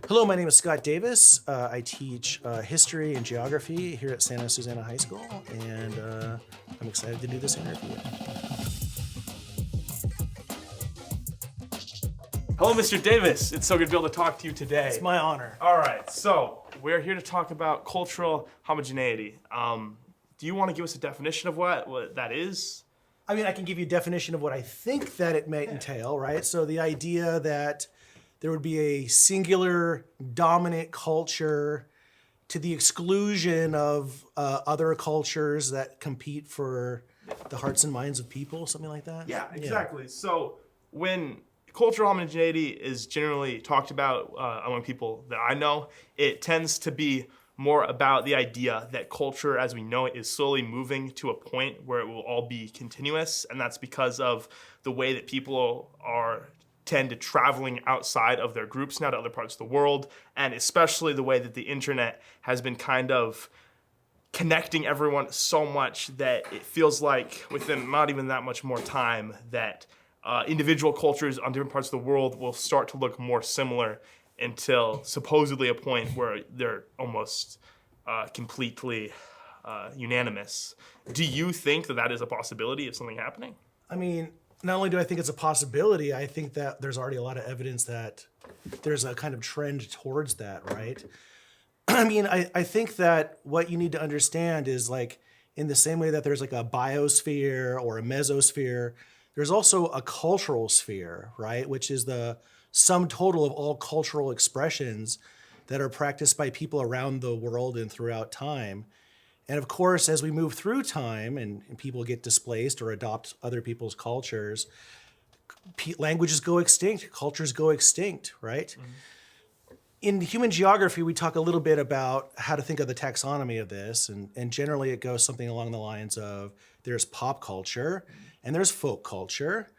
Hello, my name is Scott Davis. I teach history and geography here at Santa Susana High School, and I'm excited to do this interview. Hello, Mr. Davis. It's so good to be able to talk to you today. It's my honor. All right, so we're here to talk about cultural homogeneity. Do you want to give us a definition of what that is? I mean, I can give you a definition of what I think that it may entail, right? So the idea that there would be a singular dominant culture to the exclusion of other cultures that compete for the hearts and minds of people, something like that? Yeah, exactly. Yeah. So when cultural homogeneity is generally talked about among people that I know, it tends to be more about the idea that culture as we know it is slowly moving to a point where it will all be continuous, and that's because of the way that people tend to traveling outside of their groups now to other parts of the world, and especially the way that the internet has been kind of connecting everyone so much that it feels like within not even that much more time that individual cultures on different parts of the world will start to look more similar until supposedly a point where they're almost completely unanimous. Do you think that that is a possibility of something happening? I mean, not only do I think it's a possibility, I think that there's already a lot of evidence that there's a kind of trend towards that, right? I mean, I think that what you need to understand is, like, in the same way that there's like a biosphere or a mesosphere, there's also a cultural sphere, right? Which is the sum total of all cultural expressions that are practiced by people around the world and throughout time. And of course, as we move through time and people get displaced or adopt other people's cultures, languages go extinct, cultures go extinct, right? Mm-hmm. In human geography, we talk a little bit about how to think of the taxonomy of this. And generally it goes something along the lines of there's pop culture and there's folk culture.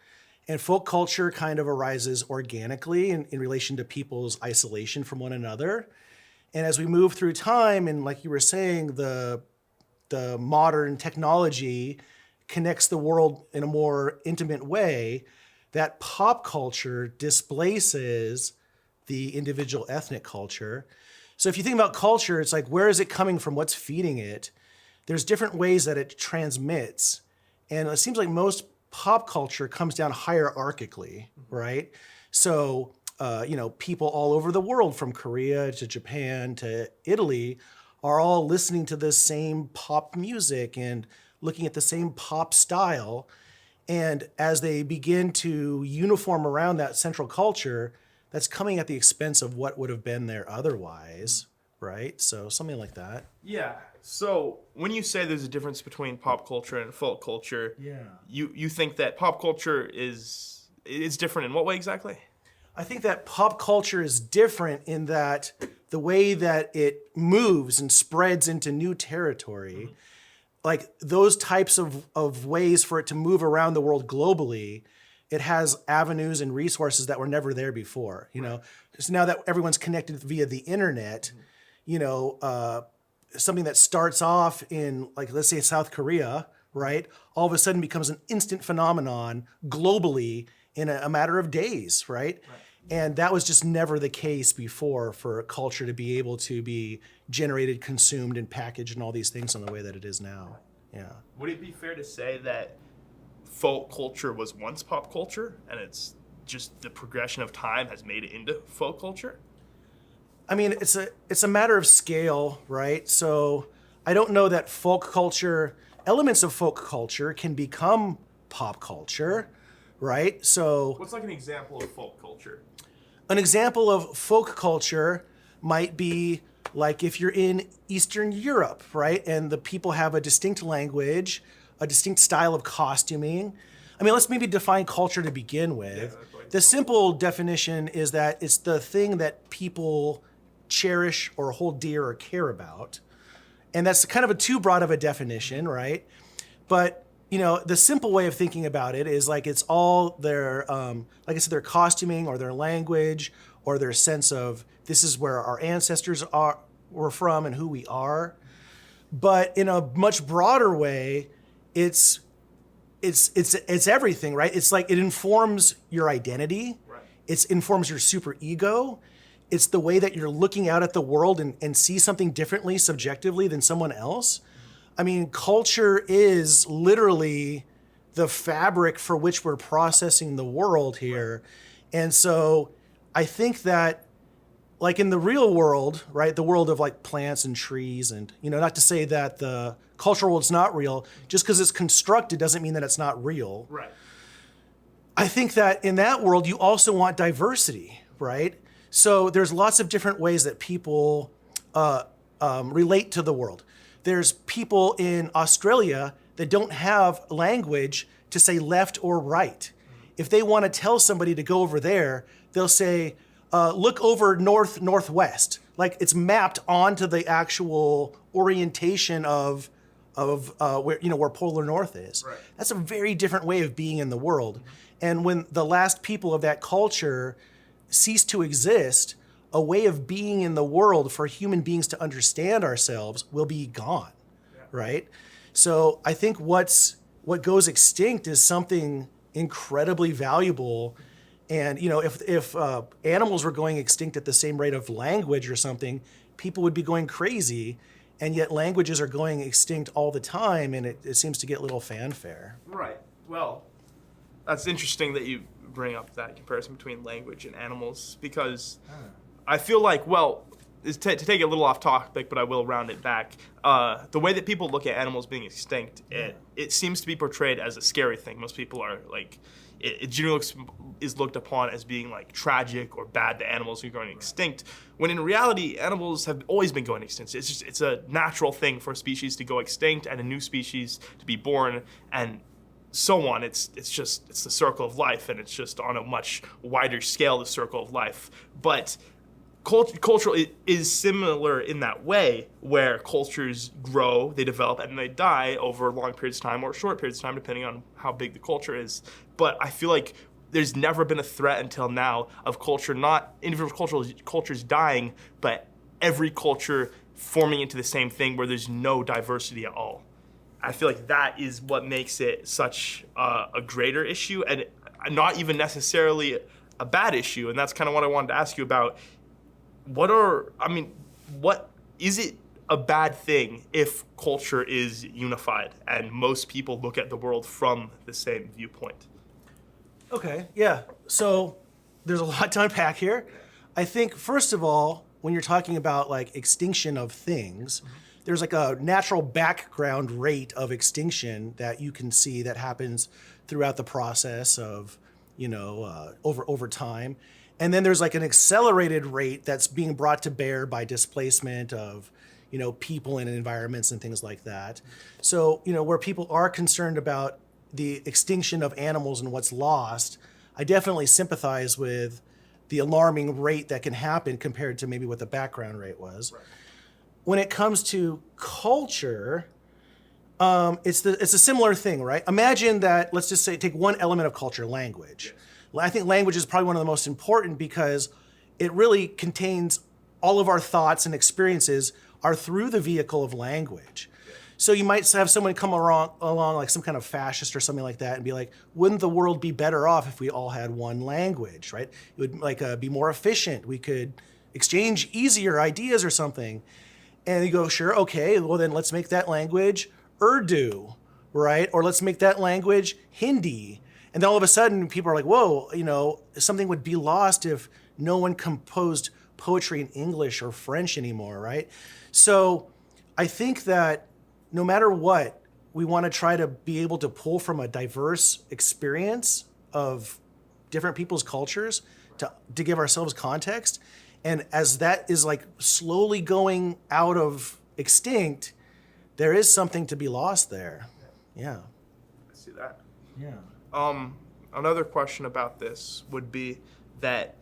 And folk culture kind of arises organically in relation to people's isolation from one another. And as we move through time, and like you were saying, the modern technology connects the world in a more intimate way, that pop culture displaces the individual ethnic culture. So if you think about culture, it's like, where is it coming from? What's feeding it? There's different ways that it transmits. And it seems like most pop culture comes down hierarchically, right? So, people all over the world, from Korea to Japan to Italy, are all listening to the same pop music and looking at the same pop style. And as they begin to uniform around that central culture, that's coming at the expense of what would have been there otherwise, right? So something like that. Yeah. So when you say there's a difference between pop culture and folk culture, you think that pop culture is different in what way exactly? I think that pop culture is different in that the way that it moves and spreads into new territory, like those types of ways for it to move around the world globally, it has avenues and resources that were never there before. You know, so now that everyone's connected via the internet, something that starts off in, like, let's say South Korea, right, all of a sudden becomes an instant phenomenon globally in a matter of days, right? And that was just never the case before for a culture to be able to be generated, consumed, and packaged and all these things in the way that it is now. Yeah. Would it be fair to say that folk culture was once pop culture and it's just the progression of time has made it into folk culture? I mean, it's a matter of scale, right? So I don't know that folk culture, elements of folk culture can become pop culture, right? So what's like an example of folk culture? An example of folk culture might be like if you're in Eastern Europe, right? And the people have a distinct language, a distinct style of costuming. I mean, let's maybe define culture to begin with. The simple definition is that it's the thing that people cherish or hold dear or care about. And that's kind of a too broad of a definition, right? But the simple way of thinking about it is like it's all their, like I said, their costuming or their language or their sense of this is where our ancestors were from and who we are. But in a much broader way, it's everything, right? It's like it informs your identity. Right. It informs your super ego. it's the way that you're looking out at the world and see something differently subjectively than someone else. I mean, culture is literally the fabric for which we're processing the world here. And so I think that, like in the real world, right, the world of like plants and trees, and, you know, not to say that the cultural world's not real, just because it's constructed doesn't mean that it's not real. Right. I think that in that world, you also want diversity, right? So there's lots of different ways that people relate to the world. There's people in Australia that don't have language to say left or right. If they want to tell somebody to go over there, they'll say, look over northwest. Like it's mapped onto the actual orientation of where polar north is. Right. That's a very different way of being in the world. And when the last people of that culture cease to exist, a way of being in the world for human beings to understand ourselves will be gone, right? So I think what goes extinct is something incredibly valuable. And, you know, if animals were going extinct at the same rate of language or something, people would be going crazy. And yet languages are going extinct all the time, and it seems to get little fanfare. Right. Well, that's interesting that you bring up that comparison between language and animals, because I feel like, well, to take it a little off topic, but I will round it back. The way that people look at animals being extinct, it seems to be portrayed as a scary thing. Most people are like, it generally is looked upon as being like tragic or bad that animals are going extinct, when in reality, animals have always been going extinct. It's a natural thing for a species to go extinct and a new species to be born, and so on. It's the circle of life, and it's just on a much wider scale, the circle of life. But cultural is similar in that way, where cultures grow, they develop, and they die over long periods of time or short periods of time, depending on how big the culture is. But I feel like there's never been a threat until now of culture, not individual cultures dying, but every culture forming into the same thing where there's no diversity at all. I feel like that is what makes it such a greater issue, and not even necessarily a bad issue. And that's kind of what I wanted to ask you about. What is it a bad thing if culture is unified and most people look at the world from the same viewpoint? Okay, yeah. So there's a lot to unpack here. I think, first of all, when you're talking about like extinction of things, there's like a natural background rate of extinction that you can see that happens throughout the process of, over time. And then there's like an accelerated rate that's being brought to bear by displacement of, people and environments and things like that. So, where people are concerned about the extinction of animals and what's lost, I definitely sympathize with the alarming rate that can happen compared to maybe what the background rate was. Right. When it comes to culture, it's a similar thing, right? Imagine that, let's just say, take one element of culture, language. Yes. I think language is probably one of the most important because it really contains all of our thoughts and experiences are through the vehicle of language. Yes. So you might have someone come along like some kind of fascist or something like that and be like, wouldn't the world be better off if we all had one language, right? It would be more efficient. We could exchange easier ideas or something. And you go, sure, okay, well then let's make that language Urdu, right? Or let's make that language Hindi. And then all of a sudden people are like, whoa, something would be lost if no one composed poetry in English or French anymore, right? So I think that no matter what, we want to try to be able to pull from a diverse experience of different people's cultures to give ourselves context. And as that is like slowly going out of extinct, there is something to be lost there. Yeah. I see that. Yeah. Another question about this would be that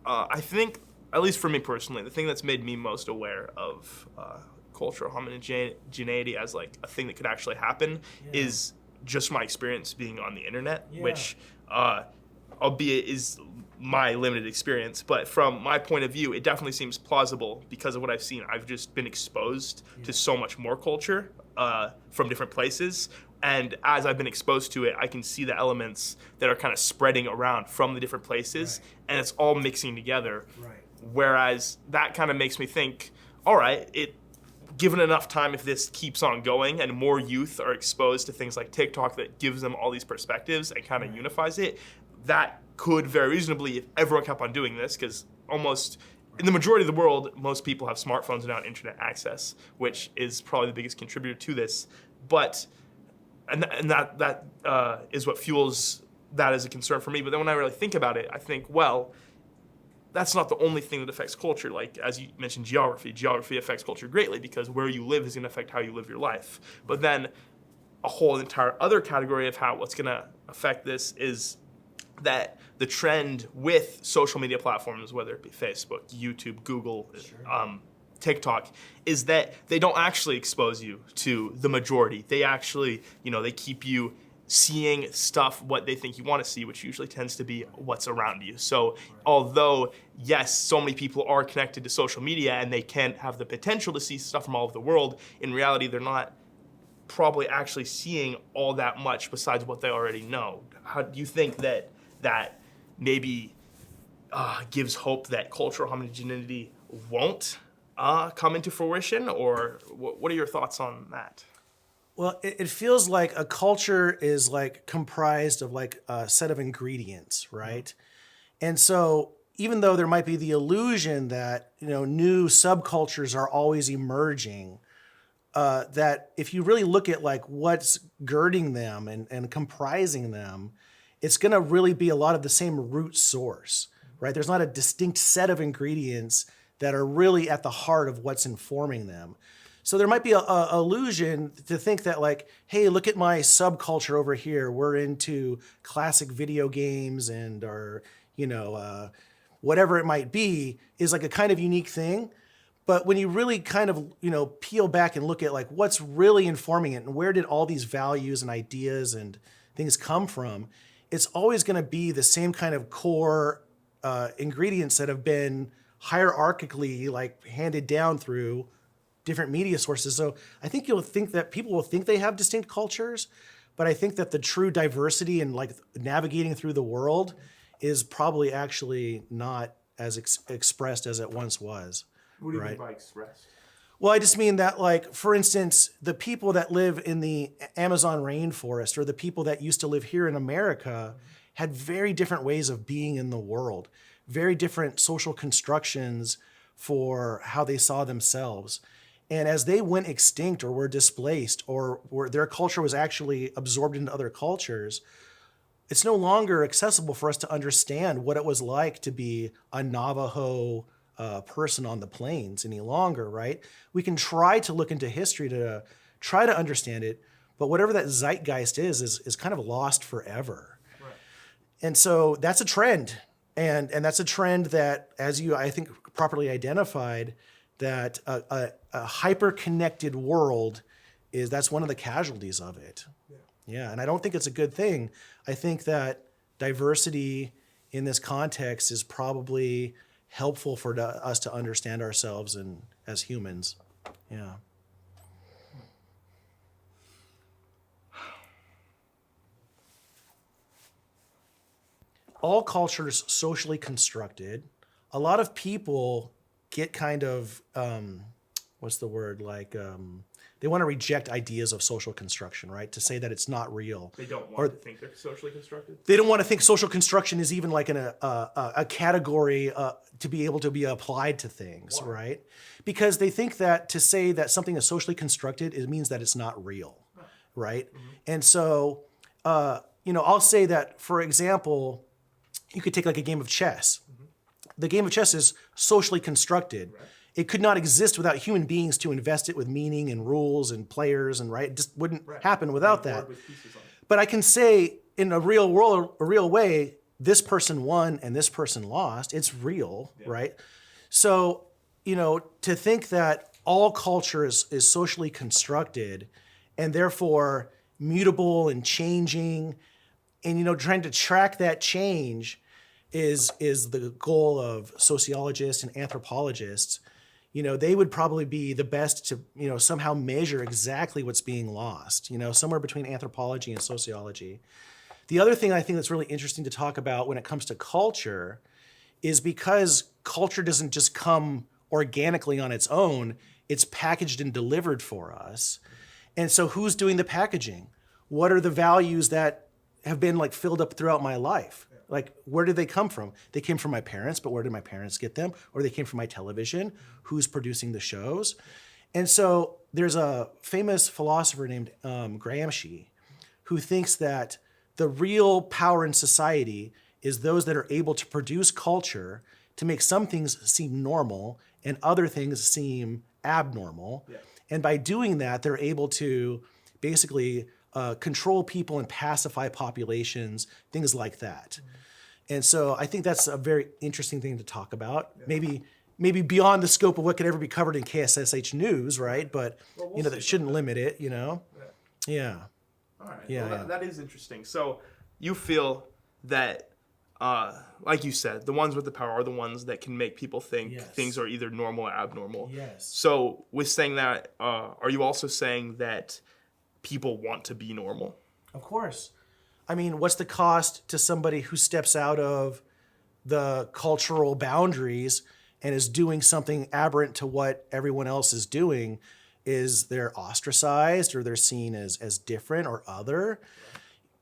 I think, at least for me personally, the thing that's made me most aware of cultural homogeneity as like a thing that could actually happen is just my experience being on the internet, which albeit is my limited experience, but from my point of view, it definitely seems plausible because of what I've seen. I've just been exposed to so much more culture from different places. And as I've been exposed to it, I can see the elements that are kind of spreading around from the different places, and it's all mixing together. Right. Whereas that kind of makes me think, all right, given enough time, if this keeps on going and more youth are exposed to things like TikTok that gives them all these perspectives and kind of unifies it, that could very reasonably, if everyone kept on doing this, because almost in the majority of the world, most people have smartphones now and internet access, which is probably the biggest contributor to this. But and that is what fuels that as a concern for me. But then when I really think about it, I think, well, that's not the only thing that affects culture. Like, as you mentioned, geography. Geography affects culture greatly because where you live is going to affect how you live your life. But then a whole entire other category of what's going to affect this is that the trend with social media platforms, whether it be Facebook, YouTube, Google, TikTok, is that they don't actually expose you to the majority. They actually, they keep you seeing stuff, what they think you want to see, which usually tends to be what's around you. So although, yes, so many people are connected to social media and they can have the potential to see stuff from all over the world, in reality, they're not probably actually seeing all that much besides what they already know. How do you think that maybe gives hope that cultural homogeneity won't come into fruition? Or what are your thoughts on that? Well, it feels like a culture is like comprised of like a set of ingredients, right? And so even though there might be the illusion that, new subcultures are always emerging, that if you really look at like what's girding them and comprising them, it's going to really be a lot of the same root source, right? There's not a distinct set of ingredients that are really at the heart of what's informing them. So there might be a illusion to think that like, hey, look at my subculture over here. We're into classic video games and whatever it might be is like a kind of unique thing. But when you really kind of, peel back and look at like what's really informing it and where did all these values and ideas and things come from, it's always going to be the same kind of core ingredients that have been hierarchically like handed down through different media sources. So I think people will think they have distinct cultures, but I think that the true diversity and like navigating through the world is probably actually not as expressed as it once was. What do you mean by expressed? Well, I just mean that, like, for instance, the people that live in the Amazon rainforest or the people that used to live here in America had very different ways of being in the world, very different social constructions for how they saw themselves. And as they went extinct or were displaced or their culture was actually absorbed into other cultures, it's no longer accessible for us to understand what it was like to be a Navajo person on the plains any longer, right? We can try to look into history to try to understand it, but whatever that zeitgeist is kind of lost forever. Right. And so that's a trend. And that's a trend that, as you, I think, properly identified, that a hyper-connected world that's one of the casualties of it. Yeah, and I don't think it's a good thing. I think that diversity in this context is probably helpful for us to understand ourselves and as humans. Yeah. All cultures socially constructed. A lot of people get kind of, what's the word? Like, they want to reject ideas of social construction, right? To say that it's not real. They don't want to think they're socially constructed? They don't want to think social construction is even like a category to be able to be applied to things, right? Because they think that to say that something is socially constructed, it means that it's not real, right? Mm-hmm. And so, I'll say that, for example, you could take like a game of chess. Mm-hmm. The game of chess is socially constructed. Right. It could not exist without human beings to invest it with meaning and rules and players, and right, it just wouldn't happen without that. But I can say in a real way, this person won and this person lost. It's real, right? So, to think that all culture is socially constructed and therefore mutable and changing, and trying to track that change is the goal of sociologists and anthropologists. They would probably be the best to, somehow measure exactly what's being lost, somewhere between anthropology and sociology. The other thing I think that's really interesting to talk about when it comes to culture is because culture doesn't just come organically on its own, it's packaged and delivered for us. And so who's doing the packaging? What are the values that have been like filled up throughout my life? Like, where did they come from? They came from my parents, but where did my parents get them? Or they came from my television. Who's producing the shows? And so there's a famous philosopher named Gramsci who thinks that the real power in society is those that are able to produce culture to make some things seem normal and other things seem abnormal. Yeah. And by doing that, they're able to basically control people and pacify populations, things like that. Mm-hmm. And so I think that's a very interesting thing to talk about. Yeah. Maybe beyond the scope of what could ever be covered in KSSH News, right? But we'll that shouldn't limit it, Yeah. Yeah. All right. Yeah, well, that is interesting. So you feel that, like you said, the ones with the power are the ones that can make people think things are either normal or abnormal. Yes. So with saying that, are you also saying that people want to be normal? Of course. I mean, what's the cost to somebody who steps out of the cultural boundaries and is doing something aberrant to what everyone else is doing? Is they're ostracized or they're seen as different or other?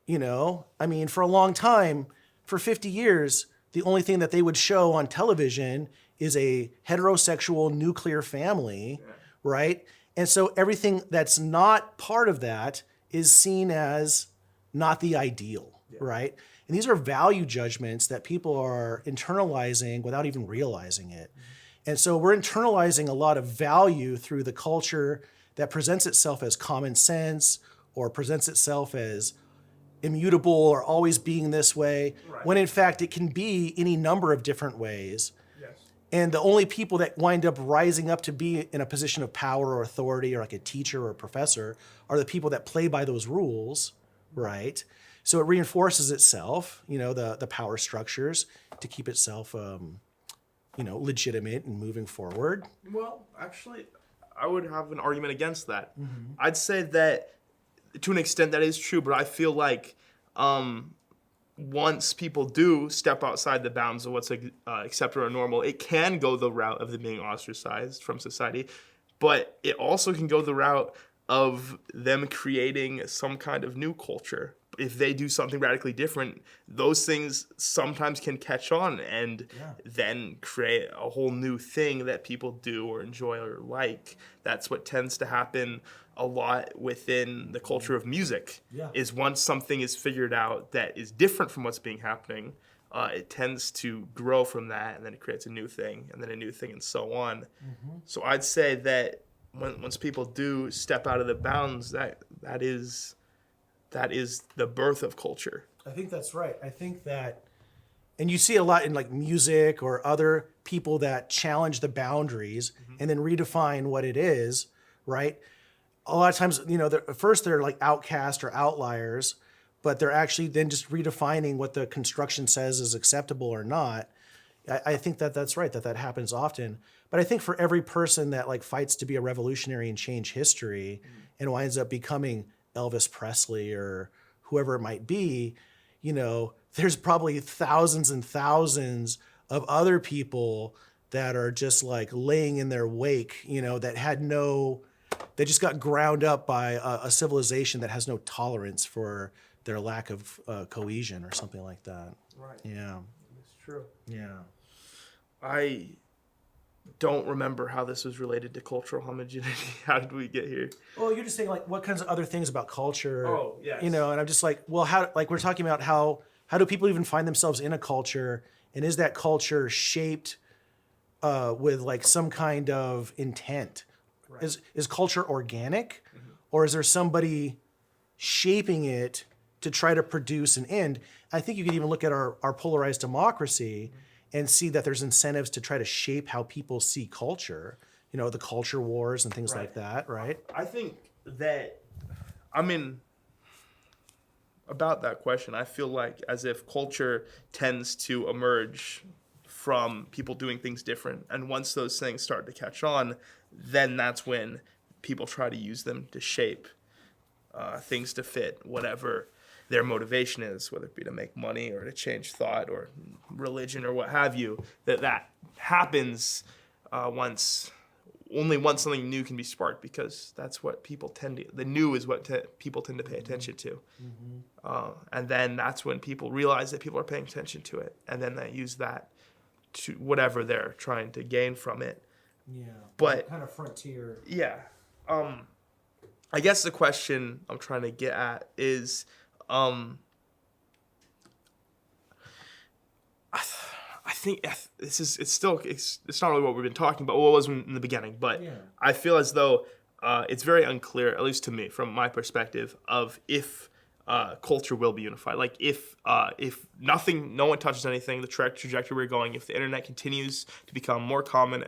I mean, for a long time, for 50 years, the only thing that they would show on television is a heterosexual nuclear family, right? And so everything that's not part of that is seen as not the ideal, right? And these are value judgments that people are internalizing without even realizing it. Mm-hmm. And so we're internalizing a lot of value through the culture that presents itself as common sense or presents itself as immutable or always being this way, when in fact it can be any number of different ways. Yes. And the only people that wind up rising up to be in a position of power or authority or like a teacher or a professor are the people that play by those rules, right? So it reinforces itself, the power structures to keep itself, legitimate and moving forward. Well, actually, I would have an argument against that. Mm-hmm. I'd say that to an extent that is true, but I feel like once people do step outside the bounds of what's acceptable or normal, it can go the route of them being ostracized from society, but it also can go the route of them creating some kind of new culture. If they do something radically different, those things sometimes can catch on and then create a whole new thing that people do or enjoy or like. That's what tends to happen a lot within the culture of music, is once something is figured out that is different from what's being happening, it tends to grow from that, and then it creates a new thing, and then a new thing, and so on. Mm-hmm. So I'd say that once people do step out of the bounds, that is the birth of culture. I think that's right. I think that, and you see a lot in like music or other people that challenge the boundaries and then redefine what it is, right? A lot of times, first they're like outcast or outliers, but they're actually then just redefining what the construction says is acceptable or not. I think that's right, that happens often. But I think for every person that like fights to be a revolutionary and change history and winds up becoming Elvis Presley or whoever it might be, there's probably thousands and thousands of other people that are just like laying in their wake, they just got ground up by a civilization that has no tolerance for their lack of cohesion or something like that. Right. Yeah. It's true. Yeah. I don't remember how this was related to cultural homogeneity. How did we get here? Well, you're just saying like what kinds of other things about culture, yes. And I'm just like, well, how, like we're talking about how do people even find themselves in a culture, and is that culture shaped with like some kind of intent? Right. Is culture organic, or is there somebody shaping it to try to produce an end? I think you could even look at our polarized democracy and see that there's incentives to try to shape how people see culture, the culture wars and things like that, right? I think that, about that question, I feel like as if culture tends to emerge from people doing things different. And once those things start to catch on, then that's when people try to use them to shape things to fit whatever their motivation is, whether it be to make money or to change thought or religion or what have you, that happens only once something new can be sparked, because that's what people the new is what people tend to pay attention to. And then that's when people realize that people are paying attention to it, and then they use that to whatever they're trying to gain from it. Yeah. But kind of frontier. yeah, I guess the question I'm trying to get at is, I think it's not really what we've been talking about, what was in the beginning, but Yeah. I feel as though it's very unclear, at least to me, from my perspective, of if culture will be unified. Like if no one touches anything, the trajectory we're going, if the internet continues to become more common,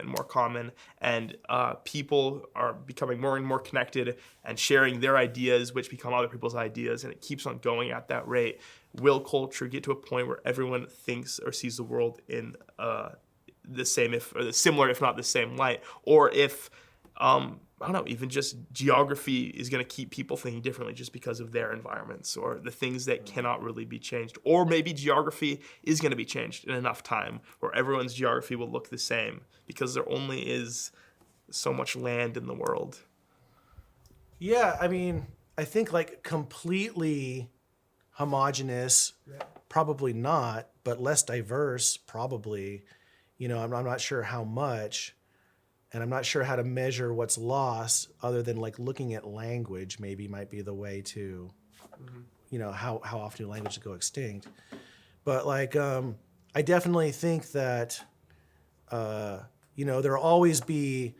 and people are becoming more and more connected and sharing their ideas, which become other people's ideas, and it keeps on going at that rate, will culture get to a point where everyone thinks or sees the world in the same, or similar, if not the same light, or if I don't know, even just geography is going to keep people thinking differently just because of their environments or the things that cannot really be changed. Or maybe geography is going to be changed in enough time where everyone's geography will look the same, because there only is so much land in the world. Yeah, I mean, I think like completely homogenous, probably not, but less diverse, probably. You know, I'm not sure how much. And I'm not sure how to measure what's lost, other than like looking at language maybe might be the way to, you know, how often do languages go extinct. But like, I definitely think that, you know, there'll always be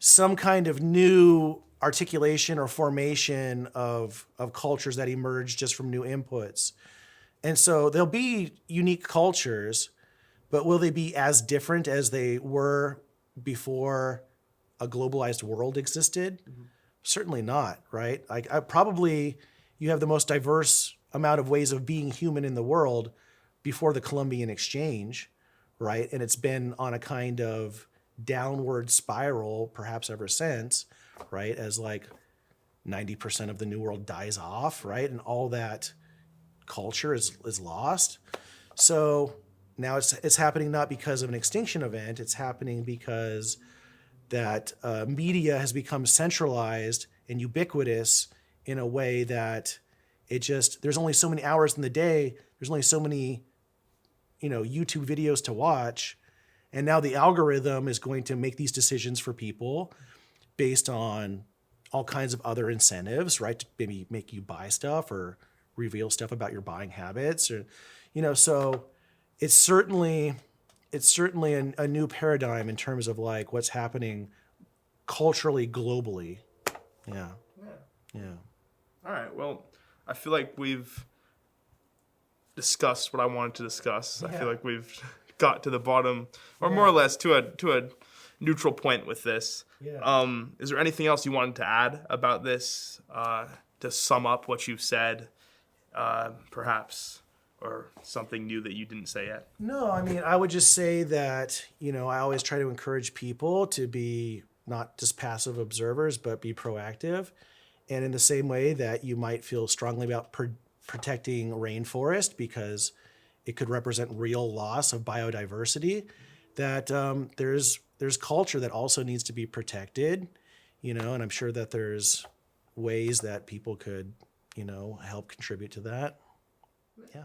some kind of new articulation or formation of cultures that emerge just from new inputs. And so there'll be unique cultures, but will they be as different as they were before a globalized world existed? Certainly not, right? Like probably you have the most diverse amount of ways of being human in the world before the Columbian Exchange, right? And it's been on a kind of downward spiral perhaps ever since, right? As like 90% of the New World dies off, right? And all that culture is lost. So now it's happening not because of an extinction event, it's happening because that media has become centralized and ubiquitous in a way that there's only so many hours in the day, there's only so many, you know, YouTube videos to watch, and now the algorithm is going to make these decisions for people based on all kinds of other incentives, right? To maybe make you buy stuff or reveal stuff about your buying habits, or, you know, so it's certainly a new paradigm in terms of like what's happening culturally, globally. Yeah. All right. Well, I feel like we've discussed what I wanted to discuss. I feel like we've got to the bottom, or more or less to a neutral point with this. Yeah. Is there anything else you wanted to add about this to sum up what you've said, perhaps? Or something new that you didn't say yet? No, I mean, I would just say that, you know, I always try to encourage people to be not just passive observers, but be proactive. And in the same way that you might feel strongly about protecting rainforest because it could represent real loss of biodiversity, that there's culture that also needs to be protected, you know, and I'm sure that there's ways that people could, you know, help contribute to that. Yeah.